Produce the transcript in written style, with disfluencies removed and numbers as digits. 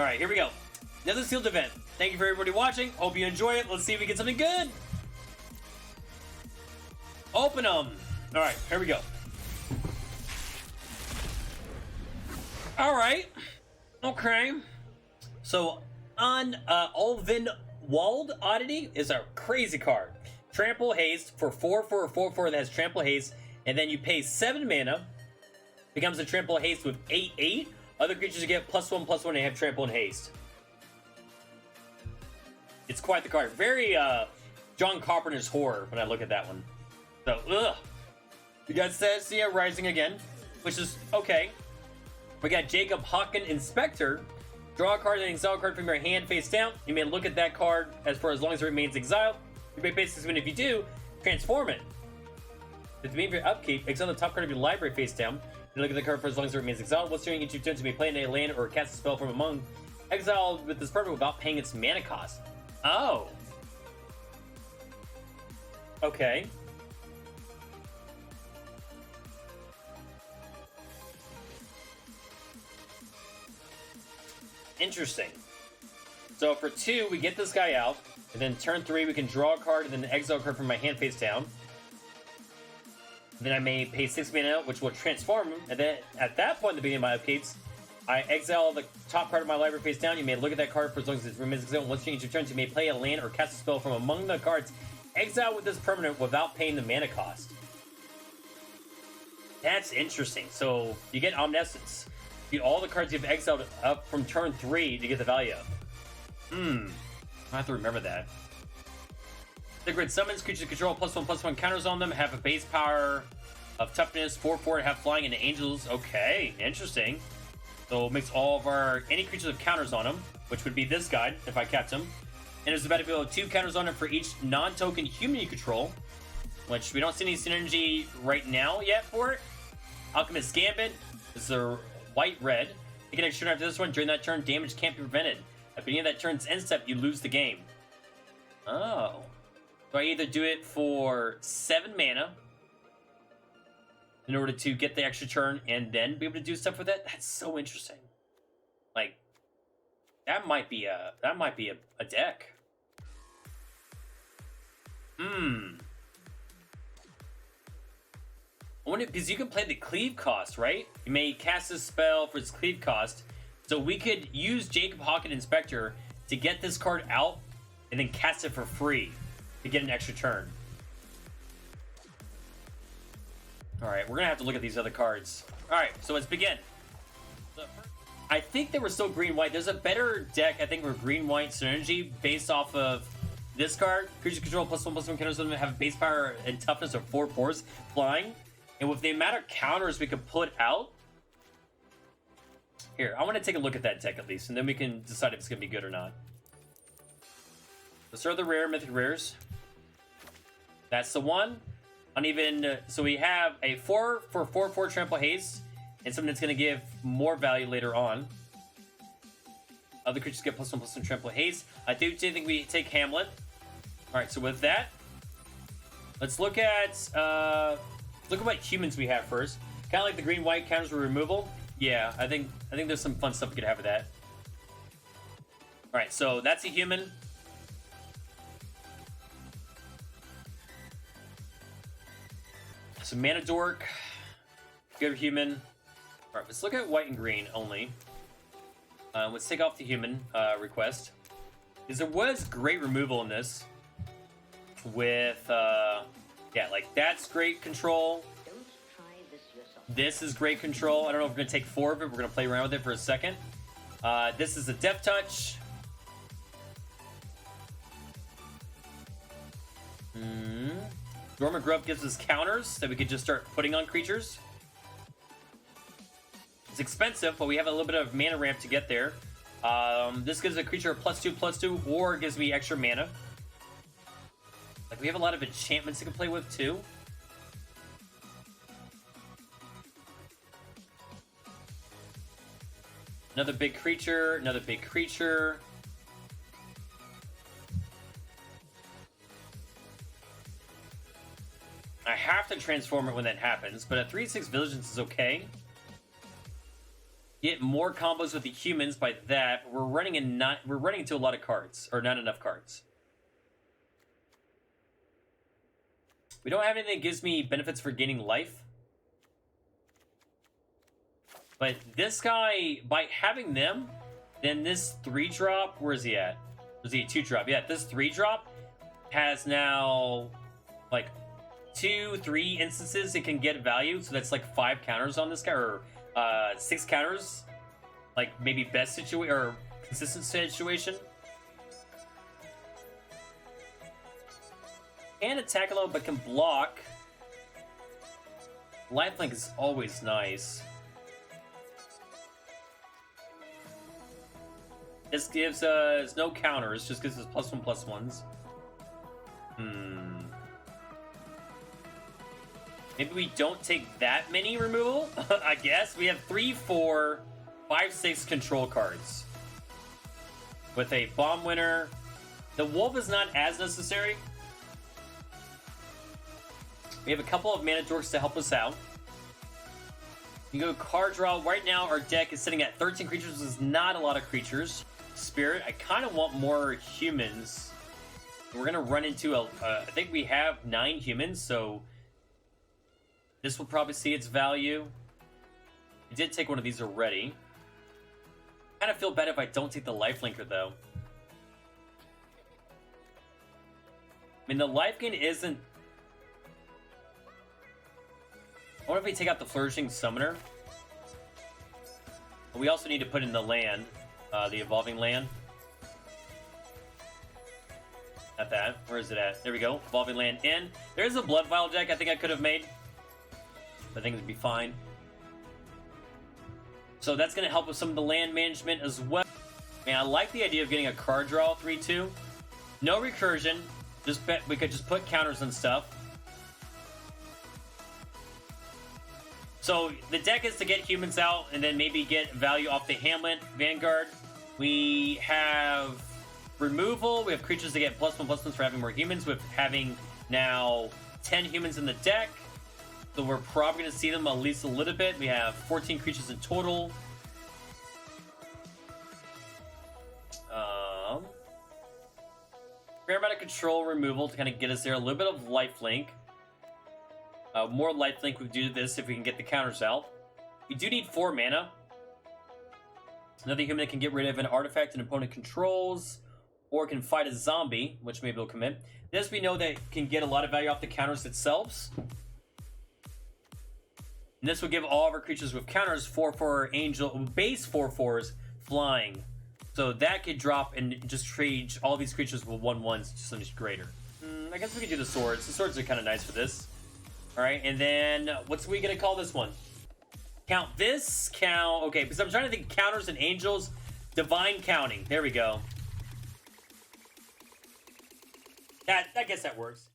Alright, here we go. Another sealed event. Thank you for everybody watching. Hope you enjoy it. Let's see if we get something good. Open them. Alright, here we go. Alright. Okay. So, on Ulvenwald Oddity is a crazy card. Trample Haste for 4 for a 4/4 that has Trample Haste, and then you pay 7 mana. Becomes a Trample Haste with 8/8. Other creatures get +1/+1 and have Trample and Haste. It's quite the card. Very John Carpenter's horror when I look at that one. So, ugh. We got Stasia Rising again, which is okay. We got Jacob Hawken Inspector. Draw a card and exile a card from your hand face down. You may look at that card for as long as it remains exiled. You may pay 6 mana. If you do, transform it. At the beginning of your upkeep, exile the top card of your library face down. You look at the card for as long as it remains exiled. Once during each turn, you may play a land or cast a spell from among exiled with this permanent without paying its mana cost. Oh. Okay. Interesting. So for 2, we get this guy out, and then turn 3, we can draw a card and then exile a card from my hand face down. Then I may pay 6 mana, which will transform him, and then at that point in the beginning of my upkeeps, I exile the top card of my library face down. You may look at that card for as long as it remains exiled. Once you change your turns, you may play a land or cast a spell from among the cards exiled with this permanent without paying the mana cost. That's interesting. So you get Omniscience. Get all the cards you've exiled up from turn 3 to get the value up. I have to remember that. The grid summons creatures control +1/+1 counters on them, have a base power of toughness, 4/4, have flying into angels. Okay, interesting. So it makes all of our any creatures have counters on them, which would be this guy if I kept him. And there's about to be 2 counters on him for each non-token human you control, which we don't see any synergy right now yet for it. Alchemist Gambit is a white-red. You can extra turn after this one. During that turn, damage can't be prevented. At the beginning of that turn's end step, you lose the game. Oh. So I either do it for 7 mana in order to get the extra turn and then be able to do stuff with it. That's so interesting. Like, that might be a deck. I wonder, because you can play the cleave cost, right? You may cast a spell for its cleave cost. So we could use Jacob Hawken Inspector to get this card out and then cast it for free to get an extra turn. Alright, we're going to have to look at these other cards. Alright, so let's begin. I think they were still green-white. There's a better deck, I think, for green-white synergy based off of this card. Creature control +1/+1 counters on them have base power and toughness of 4/4s flying. And with the amount of counters we could put out... Here, I want to take a look at that deck at least, and then we can decide if it's going to be good or not. Let's start the rare, mythic rares. That's the one. Uneven. So we have a 4 for 4/4 Trample Haste, and something that's going to give more value later on. Other creatures get +1/+1 Trample Haste. I do think we take Hamlet. Alright, so with that, let's look at what humans we have first. Kind of like the green-white counters for removal. Yeah, I think there's some fun stuff we could have with that. Alright, so that's a human. So Mana Dork. Good human. Alright, let's look at white and green only. Let's take off the human request. Because there was great removal in this. With, yeah, like that's great control. This is great control. I don't know if we're going to take 4 of it. We're going to play around with it for a second. This is a Death Touch. Dormant Grove gives us counters that we could just start putting on creatures. It's expensive, but we have a little bit of mana ramp to get there. This gives a creature a +2/+2, or gives me extra mana. Like, we have a lot of enchantments to can play with, too. Another big creature, another big creature. I have to transform it when that happens, but a 3/6 Vigilance is okay. Get more combos with the humans by that. But we're running into a lot of cards, or not enough cards. We don't have anything that gives me benefits for gaining life. But this guy, by having them, then this 3-drop, where is he at? Is he a 2-drop? Yeah, this 3-drop has now like 2-3 instances it can get value. So that's like 5 counters on this guy, or 6 counters. Like maybe best situation or consistent situation. Can't attack alone, but can block. Lifelink is always nice. This gives us no counters, just gives us +1/+1s. Maybe we don't take that many removal, I guess. We have 3, 4, 5, 6 control cards. With a bomb winner. The wolf is not as necessary. We have a couple of mana dorks to help us out. You go card draw. Right now, our deck is sitting at 13 creatures, which is not a lot of creatures. Spirit, I kind of want more humans. We're going to run into I think we have 9 humans, so this will probably see its value. We did take one of these already. I kind of feel bad if I don't take the lifelinker, though. I mean, the life gain isn't... I wonder if we take out the Flourishing Summoner. But we also need to put in the land. The Evolving Land. Not that. Where is it at? There we go. Evolving Land in. There's a Blood Vial deck I think I could have made. I think it'd be fine. So that's going to help with some of the land management as well. Man, I like the idea of getting a card draw 3/2. No recursion. We could just put counters and stuff. So the deck is to get humans out and then maybe get value off the Hamlet Vanguard. We have removal. We have creatures that get +1/+1 for having more humans, with having now 10 humans in the deck. So we're probably going to see them at least a little bit. We have 14 creatures in total. Fair amount of control removal to kind of get us there. A little bit of lifelink. More lifelink would do this if we can get the counters out. We do need 4 mana. Another human that can get rid of an artifact an opponent controls, or can fight a zombie, which maybe will commit. This we know that can get a lot of value off the counters themselves. And this will give all of our creatures with counters 4/4 angel base 4/4s flying. So that could drop and just trade all these creatures with 1/1s to something greater. I guess we could do the swords. The swords are kind of nice for this. Alright, and then what's we gonna call this one? Count this, count. Okay, because I'm trying to think counters and angels. Divine counting. There we go. I guess that works.